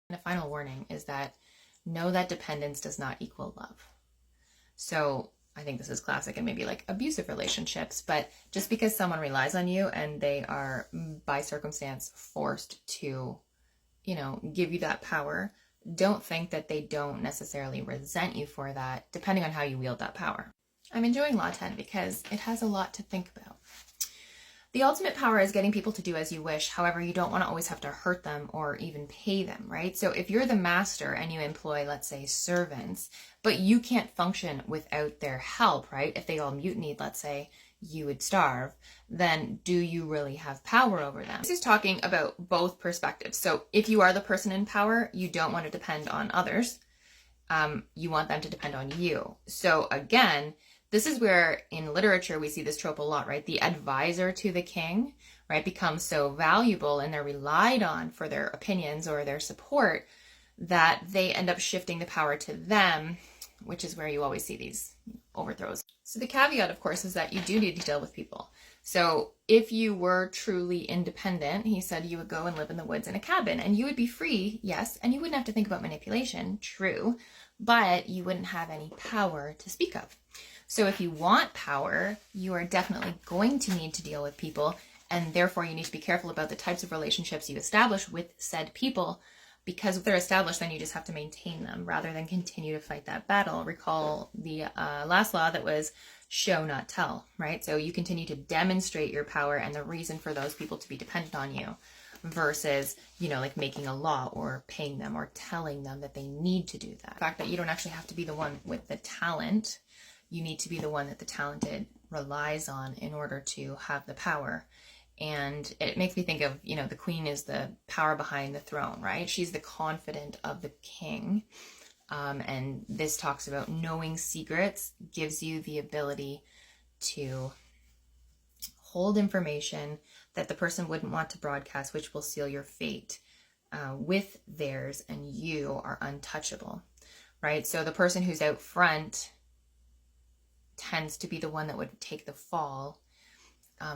And a final warning is that know that dependence does not equal love. So I think this is classic in maybe like abusive relationships, but just because someone relies on you and they are by circumstance forced to, give you that power, don't think that they don't necessarily resent you for that, depending on how you wield that power. I'm enjoying Law 10 because it has a lot to think about. The ultimate power is getting people to do as you wish. However, you don't want to always have to hurt them or even pay them, right? So if you're the master and you employ, let's say, servants, but you can't function without their help, right? If they all mutinied, let's say, you would starve, then do you really have power over them? This is talking about both perspectives. So if you are the person in power, you don't want to depend on others. You want them to depend on you. So again, this is where in literature we see this trope a lot, right? The advisor to the king, right, becomes so valuable and they're relied on for their opinions or their support that they end up shifting the power to them, which is where you always see these overthrows. So the caveat, of course, is that you do need to deal with people. So if you were truly independent, he said you would go and live in the woods in a cabin and you would be free, yes, and you wouldn't have to think about manipulation, true, but you wouldn't have any power to speak of. So if you want power, you are definitely going to need to deal with people, and therefore you need to be careful about the types of relationships you establish with said people, because if they're established, then you just have to maintain them rather than continue to fight that battle. Recall the last law that was show, not tell, right? So you continue to demonstrate your power and the reason for those people to be dependent on you versus, like making a law or paying them or telling them that they need to do that. The fact that you don't actually have to be the one with the talent. You need to be the one that the talented relies on in order to have the power. And it makes me think of, the queen is the power behind the throne, right? She's the confidant of the king. And this talks about knowing secrets gives you the ability to hold information that the person wouldn't want to broadcast, which will seal your fate with theirs, and you are untouchable, right? So the person who's out front tends to be the one that would take the fall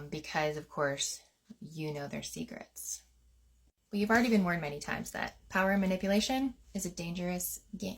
because, of course, you know their secrets. Well, you've already been warned many times that power and manipulation is a dangerous game.